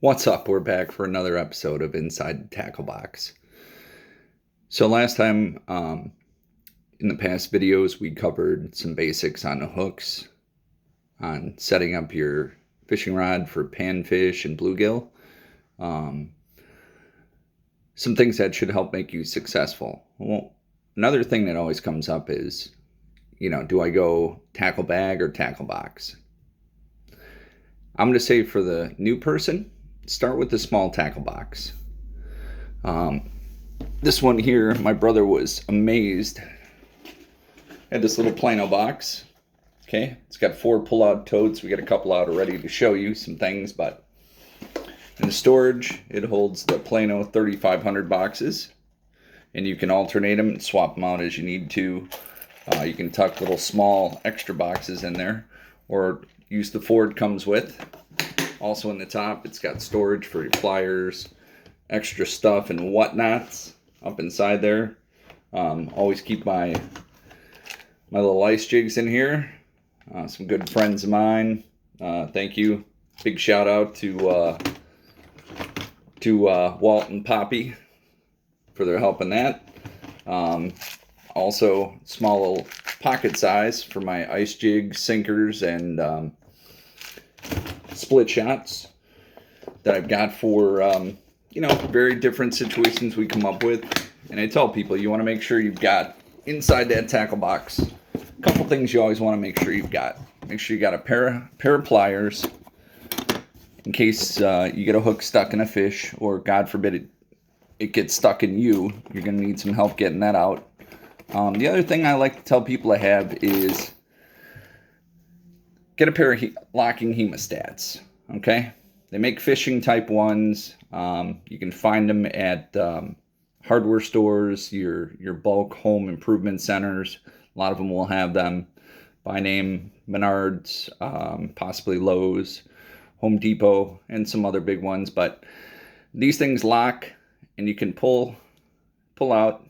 What's up? We're back for another episode of Inside the Tackle Box. So last time, in the past videos, we covered some basics on the hooks, on setting up your fishing rod for panfish and bluegill. Some things that should help make you successful. Well, another thing that always comes up is, do I go tackle bag or tackle box? I'm going to say for the new person, start with the small tackle box. This one here, my brother was amazed. Had this little Plano box. Okay, it's got 4 pull-out totes. We got a couple out already to show you some things, but in the storage, it holds the Plano 3500 boxes, and you can alternate them and swap them out as you need to. You can tuck little small extra boxes in there, or use the Ford comes with. Also in the top, it's got storage for your pliers, extra stuff and whatnots up inside there. Always keep my little ice jigs in here. Some good friends of mine. Thank you. Big shout out to Walt and Poppy for their help in that. Also, small little pocket size for my ice jigs, sinkers, and split shots that I've got for, very different situations we come up with. And I tell people, you want to make sure you've got inside that tackle box a couple things you always want to make sure you've got. Make sure you got a pair of pliers in case you get a hook stuck in a fish, or God forbid it gets stuck in you. You're going to need some help getting that out. The other thing I like to tell people to have is get a pair of locking hemostats, okay? They make fishing type ones. You can find them at hardware stores, your bulk home improvement centers. A lot of them will have them by name: Menards, possibly Lowe's, Home Depot, and some other big ones. But these things lock, and you can pull out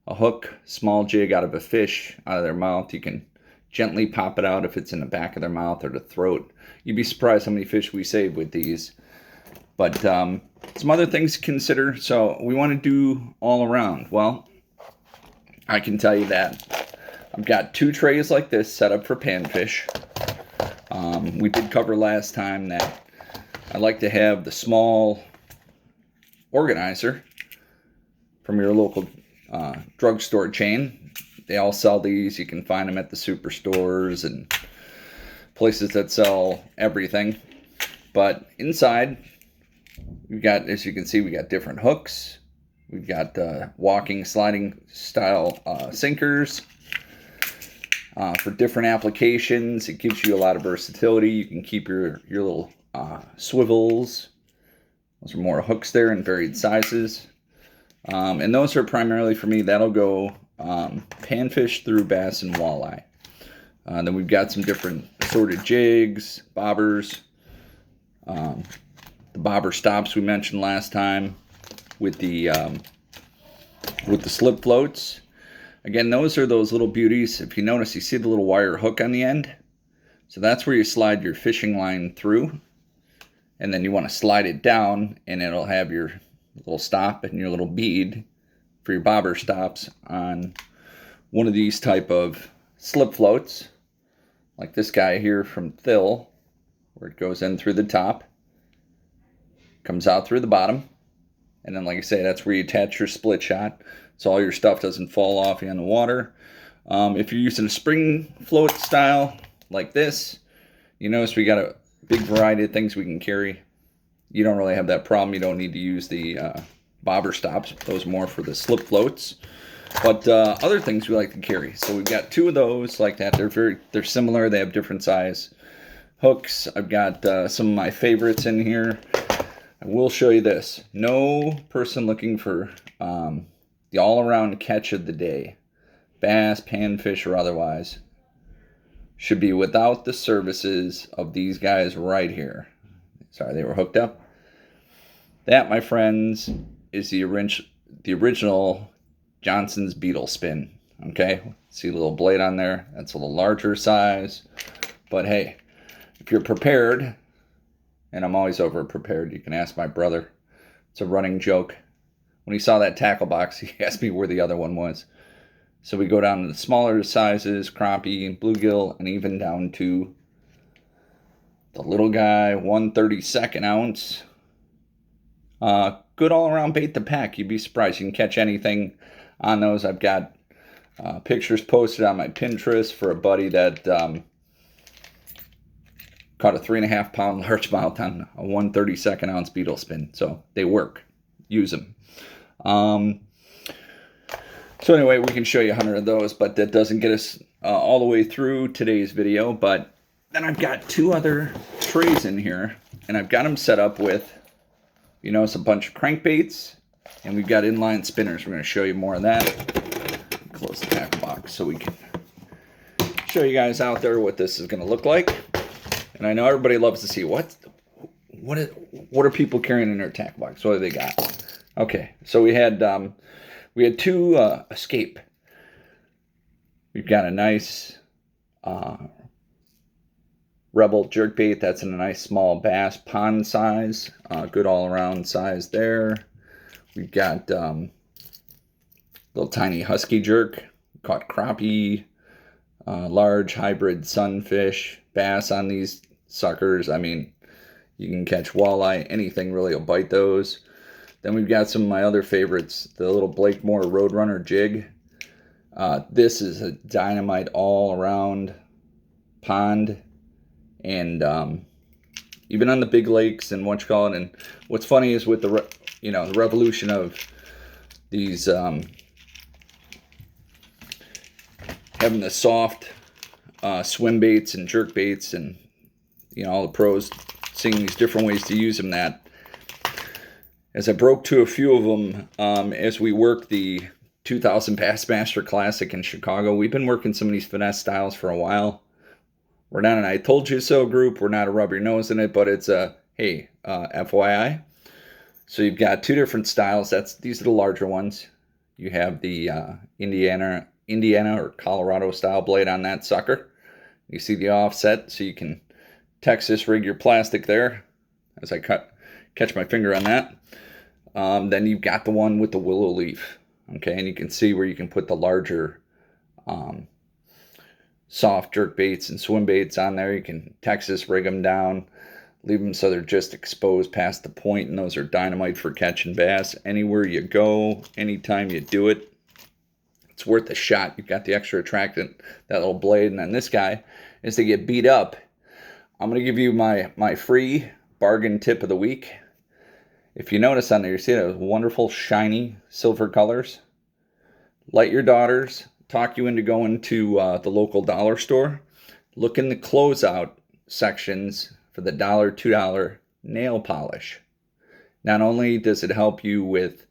a hook, small jig out of a fish, out of their mouth. You can gently pop it out if it's in the back of their mouth or the throat. You'd be surprised how many fish we save with these. But some other things to consider. So we want to do all around. Well, I can tell you that I've got 2 trays like this set up for panfish. We did cover last time that I like to have the small organizer from your local drugstore chain. They all sell these. You can find them at the superstores and places that sell everything. But inside, we've got, as you can see, we got different hooks. We've got walking, sliding style sinkers for different applications. It gives you a lot of versatility. You can keep your little swivels. Those are more hooks there in varied sizes. And those are primarily for me. That'll go panfish through bass and walleye. Then we've got some different assorted jigs, bobbers, the bobber stops we mentioned last time with the slip floats. Again, those are those little beauties. If you notice, you see the little wire hook on the end. So that's where you slide your fishing line through, and then you want to slide it down, and it'll have your little stop and your little bead for your bobber stops on one of these type of slip floats, like this guy here from Thill, where it goes in through the top, comes out through the bottom, and then, like I say, that's where you attach your split shot, so all your stuff doesn't fall off you in the water. If you're using a spring float style like this, you notice we got a big variety of things we can carry. You don't really have that problem. You don't need to use the bobber stops. Those are more for the slip floats. But other things we like to carry. So we've got 2 of those like that. They're similar. They have different size hooks. I've got some of my favorites in here. I will show you this. No person looking for the all-around catch of the day, bass, panfish, or otherwise, should be without the services of these guys right here. Sorry, they were hooked up. That, my friends, is the original Johnson's Beetle Spin. Okay, see a little blade on there? That's a little larger size. But hey, if you're prepared and I'm always over prepared. You can ask my brother. It's a running joke. When he saw that tackle box, he asked me where the other one was. So we go down to the smaller sizes, crappie, bluegill, and even down to the little guy, 1/32 ounce. Good all-around bait to pack. You'd be surprised. You can catch anything on those. I've got pictures posted on my Pinterest for a buddy that caught a 3.5-pound largemouth on a 1/32 ounce beetle spin. So they work. Use them. So anyway, we can show you 100 of those, but that doesn't get us all the way through today's video. But then I've got 2 other trays in here, and I've got them set up with, you notice, a bunch of crankbaits, and we've got inline spinners. We're going to show you more of that. Close the tackle box so we can show you guys out there what this is going to look like. And I know everybody loves to see what are people carrying in their tackle box. What do they got? Okay, so we had 2 Escape. We've got a nice Rebel jerkbait. That's in a nice small bass pond size. Good all-around size there. We've got little tiny husky jerk. Caught crappie, large hybrid sunfish, bass on these suckers. I mean, you can catch walleye, anything really will bite those. Then we've got some of my other favorites, the little Blakemore Roadrunner jig. This is a dynamite all-around pond, and even on the big lakes and what you call it. And what's funny is with the the revolution of these having the soft swim baits and jerk baits, and all the pros seeing these different ways to use them, that as I broke to a few of them as we work the 2000 Bassmaster Classic in Chicago. We've been working some of these finesse styles for a while. We're not an I told you so group. We're not a rub your nose in it, but it's a, hey, FYI. So you've got 2 different styles. These are the larger ones. You have the Indiana or Colorado style blade on that sucker. You see the offset, so you can Texas rig your plastic there as I catch my finger on that. Then you've got the one with the willow leaf. Okay, and you can see where you can put the larger soft jerk baits and swim baits on there. You can Texas rig them down, leave them so they're just exposed past the point, and those are dynamite for catching bass anywhere you go, anytime you do it. It's worth a shot. You've got the extra attractant, that little blade. And then this guy, as they get beat up, I'm going to give you my free bargain tip of the week. If you notice on there, you see those wonderful shiny silver colors. Let your daughters talk you into going to the local dollar store. Look in the closeout sections for the $1, $2 nail polish. Not only does it help you with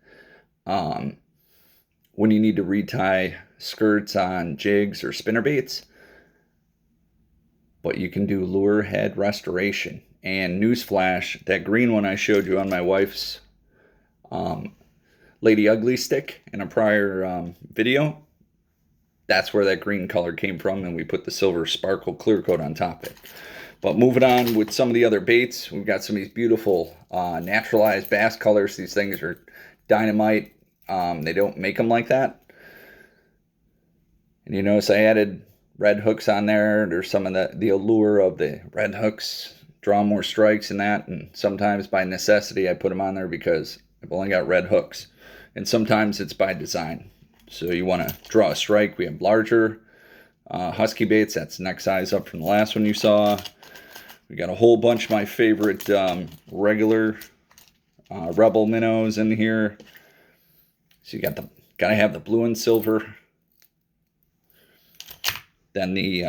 when you need to retie skirts on jigs or spinnerbaits, but you can do lure head restoration. And newsflash, that green one I showed you on my wife's Lady Ugly stick in a prior video, that's where that green color came from, and we put the silver sparkle clear coat on top of it. But moving on with some of the other baits, we've got some of these beautiful naturalized bass colors. These things are dynamite. They don't make them like that. And you notice I added red hooks on there. There's some of the allure of the red hooks, draw more strikes in that, and sometimes by necessity I put them on there because I've only got red hooks, and sometimes it's by design. So you want to draw a strike. We have larger husky baits. That's next size up from the last one you saw. We got a whole bunch of my favorite regular Rebel minnows in here. So you gotta have the blue and silver. Then we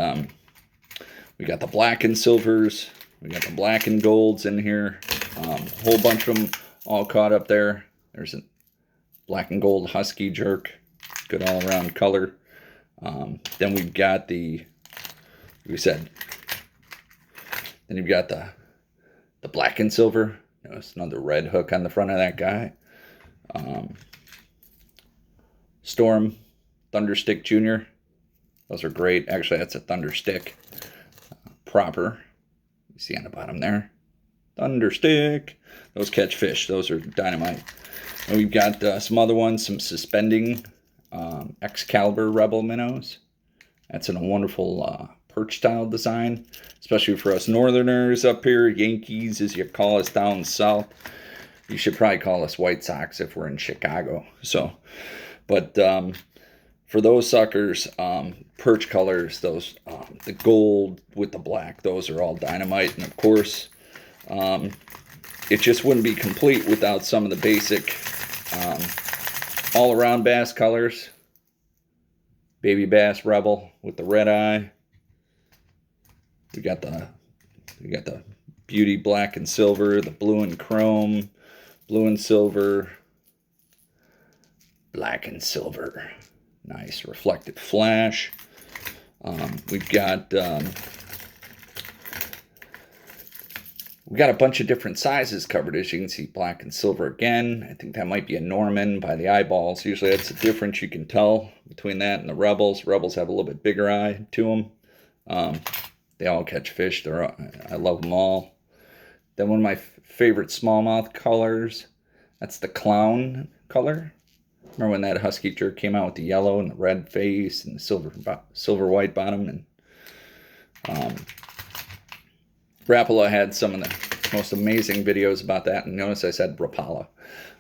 got the black and silvers. We got the black and golds in here. A whole bunch of them all caught up there. There's a black and gold husky jerk. Good all around color. Then we've got then you've got the black and silver. Notice another red hook on the front of that guy. Storm Thunderstick Jr. Those are great. Actually, that's a Thunderstick proper. You see on the bottom there. Thunderstick. Those catch fish. Those are dynamite. And we've got some other ones, some suspending Excalibur Rebel minnows. That's in a wonderful perch style design, especially for us northerners up here, Yankees as you call us down south. You should probably call us White Sox if we're in Chicago. So, but for those suckers, perch colors, those the gold with the black, those are all dynamite. And of course, it just wouldn't be complete without some of the basic all-around bass colors. Baby Bass Rebel with the red eye. We got the beauty black and silver, the blue and chrome, blue and silver, black and silver. Nice reflective flash. We've got a bunch of different sizes covered, as you can see, black and silver again. I think that might be a Norman by the eyeballs. Usually that's the difference you can tell between that and the Rebels. Rebels have a little bit bigger eye to them. They all catch fish. I love them all. Then one of my favorite smallmouth colors, that's the clown color. Remember when that husky jerk came out with the yellow and the red face and the silver white bottom? And Rapala had some of the most amazing videos about that. And notice I said Rapala.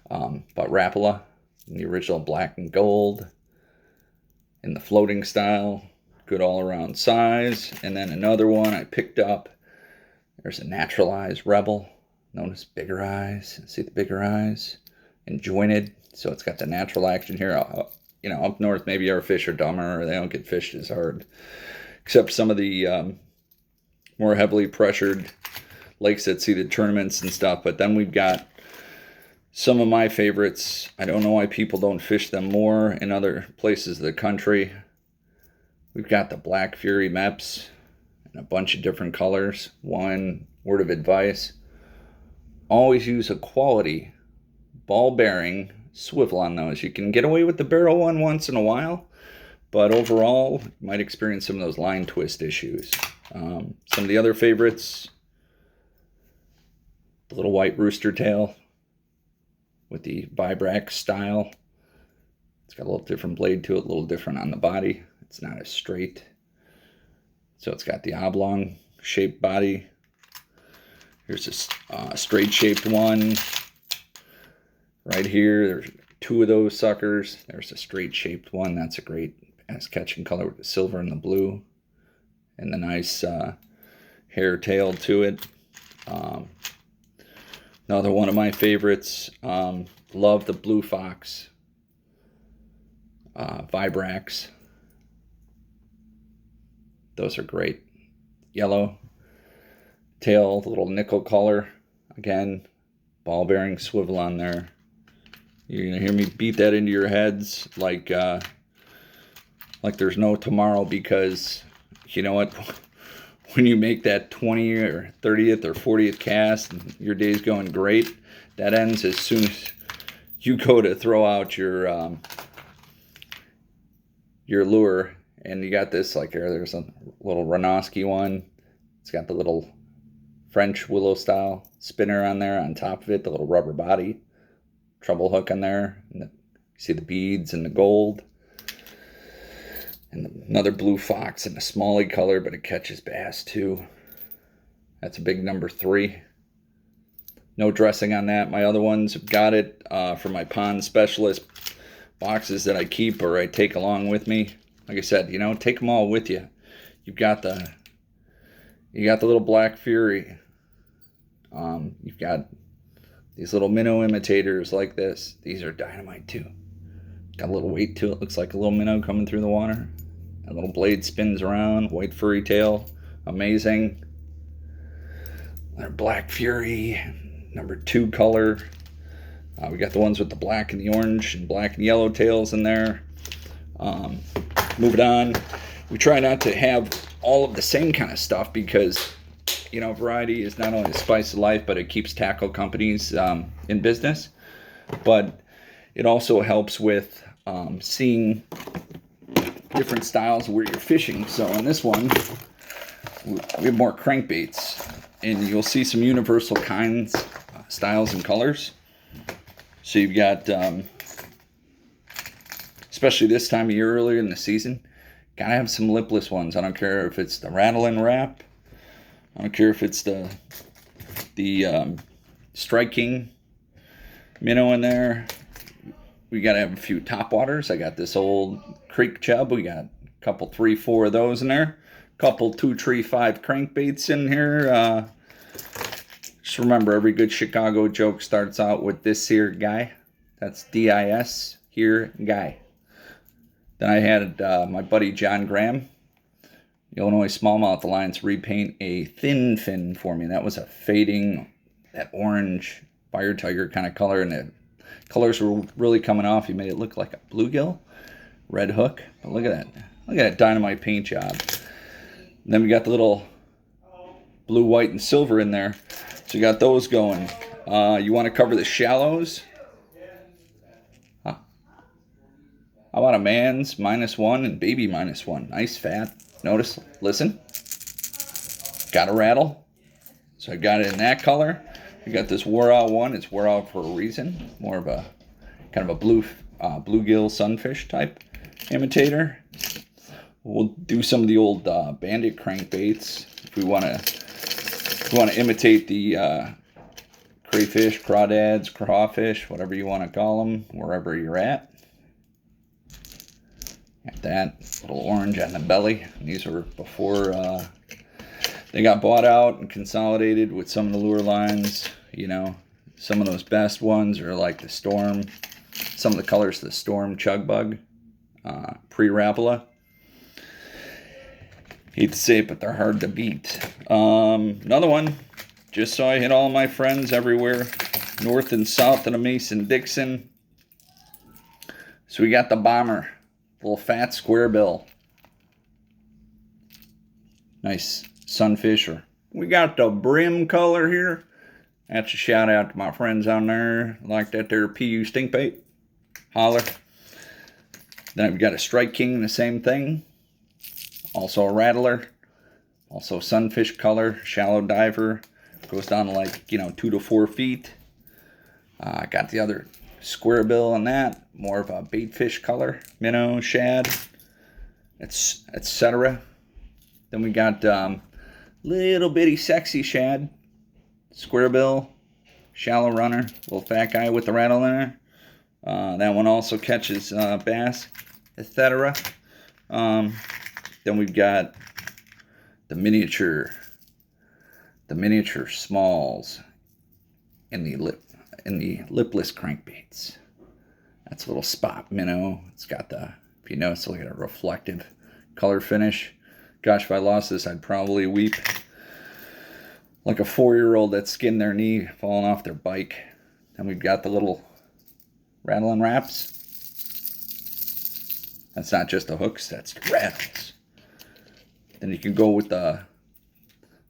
But Rapala, in the original black and gold, in the floating style, good all-around size. And then another one I picked up. There's a naturalized Rebel. Notice bigger eyes. See the bigger eyes? And jointed. So it's got the natural action here. You know, up north, maybe our fish are dumber or they don't get fished as hard. Except some of the more heavily pressured lakes that see the tournaments and stuff. But then we've got some of my favorites. I don't know why people don't fish them more in other places of the country. We've got the Black Fury Meps in a bunch of different colors. One word of advice: always use a quality ball bearing swivel on those. You can get away with the barrel one once in a while, but overall you might experience some of those line twist issues. Some of the other favorites, the little white rooster tail with the Vibrax style. It's got a little different blade to it, a little different on the body. It's not as straight. So it's got the oblong shaped body. Here's a straight shaped one. Right here, there's two of those suckers. There's a straight shaped one. That's a great ass catching color with the silver and the blue. And the nice hair tail to it. Another one of my favorites. Love the Blue Fox Vibrax. Those are great. Yellow tail, the little nickel color. Again, ball bearing swivel on there. You're gonna hear me beat that into your heads like there's no tomorrow, because you know what? When you make that 20th or 30th or 40th cast, and your day's going great, that ends as soon as you go to throw out your lure. And you got this, like there's a little Ranoski one. It's got the little French willow style spinner on there on top of it, the little rubber body, treble hook on there. And you see the beads and the gold. And another Blue Fox in a smally color, but it catches bass too. That's a big number 3. No dressing on that. My other ones have got it for my pond specialist boxes that I keep or I take along with me. Like I said, you know, take them all with you. You got the little Black Fury. You've got these little minnow imitators like this. These are dynamite too. Got a little weight to it. Looks like a little minnow coming through the water. That little blade spins around. White furry tail. Amazing. Another Black Fury. Number 2 color. We got the ones with the black and the orange and black and yellow tails in there. Moving on. We try not to have all of the same kind of stuff because, you know, variety is not only the spice of life, but it keeps tackle companies in business. But it also helps with seeing different styles where you're fishing. So on this one, we have more crankbaits. and you'll see some universal kinds, styles, and colors. So you've got, especially this time of year earlier in the season, gotta have some lipless ones. I don't care if it's the rattle and wrap. I don't care if it's the Strike King minnow in there. We gotta have a few top waters. I got this old creek chub. We got a couple 3, 4 of those in there. Couple 2, 3, 5 crankbaits in here. Just remember, every good Chicago joke starts out with this here guy. That's D-I-S, here guy. Then I had my buddy John Graham, Illinois Smallmouth Alliance, repaint a thin fin for me. That was a fading, that orange fire tiger kind of color, and the colors were really coming off. He made it look like a bluegill, red hook. But look at that. Look at that dynamite paint job. And then we got the little blue, white, and silver in there. So you got those going. You want to cover the shallows. How about a man's -1 and baby -1? Nice fat. Notice, listen. Got a rattle. So I got it in that color. We got this wore out one. It's wore out for a reason. More of a kind of a bluegill sunfish type imitator. We'll do some of the old bandit crankbaits if we want to imitate the crayfish, crawdads, crawfish, whatever you want to call them, wherever you're at. Got that little orange on the belly. These were before they got bought out and consolidated with some of the lure lines. You know, some of those best ones are like the Storm. Some of the colors, the Storm Chug Bug, pre-Rapala. Hate to say it, but they're hard to beat. Another one, just so I hit all my friends everywhere, north and south of the Mason-Dixon. So we got the Bomber. Little fat square bill. Nice sunfish. Or we got the brim color here. That's a shout out to my friends on there. Like that there PU stinkbait. Holler. Then I've got a Strike King, the same thing. Also a rattler. Also sunfish color. Shallow diver. Goes down to like, 2 to 4 feet. I got the other square bill on that. More of a bait fish color, minnow, shad, etc. Then we got little bitty sexy shad, square bill, shallow runner, little fat guy with the rattle in there. That one also catches bass, etc. Then we've got the miniature smalls in the lipless crankbaits. That's a little spot minnow. It's got the, if you notice, look at a reflective color finish. Gosh, if I lost this, I'd probably weep like a 4-year-old that skinned their knee falling off their bike. Then we've got the little rattling wraps. That's not just the hooks, that's the rattles. Then you can go with the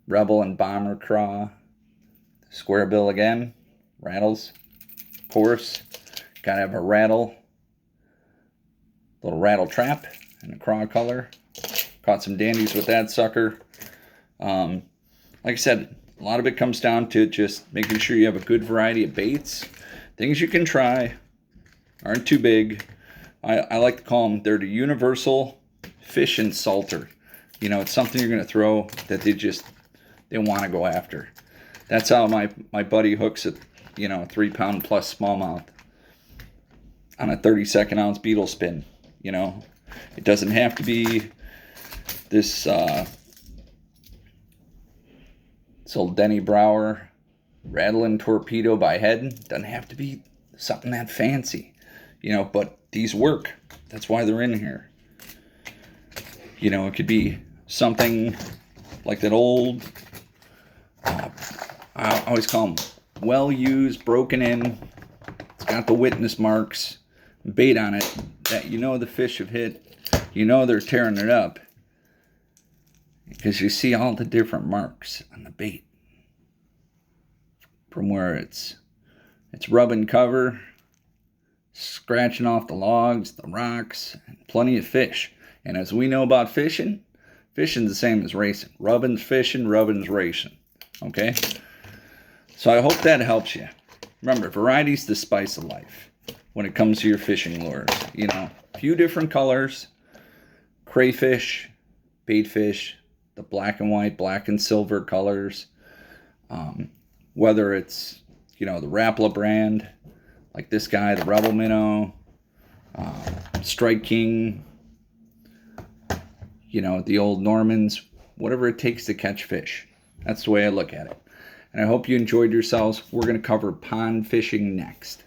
Rebel and Bomber craw. Square bill again. Rattles, of course. Gotta have a rattle. Little rattle trap in a craw color. Caught some dandies with that sucker. Like I said, a lot of it comes down to just making sure you have a good variety of baits. Things you can try. Aren't too big. I like to call them, they're the universal fish and salter. It's something you're going to throw that they want to go after. That's how my buddy hooks a 3-pound plus smallmouth on a 32nd ounce beetle spin. It doesn't have to be this old Denny Brower rattling torpedo by head. Doesn't have to be something that fancy, but these work. That's why they're in here. It could be something like that old, I always call them well used, broken in. It's got the witness marks, bait on it that the fish have hit. They're tearing it up because you see all the different marks on the bait from where it's rubbing cover, scratching off the logs, the rocks, and plenty of fish. And as we know about fishing's the same as racing. Rubbing's fishing, rubbing's racing. Okay? So I hope that helps you. Remember, variety's the spice of life when it comes to your fishing lures. You know, a few different colors, crayfish, baitfish, the black and white, black and silver colors. Whether it's, you know, the Rapala brand, like this guy, the Rebel Minnow, Strike King, you know, the old Normans, whatever it takes to catch fish. That's the way I look at it. And I hope you enjoyed yourselves. We're going to cover pond fishing next.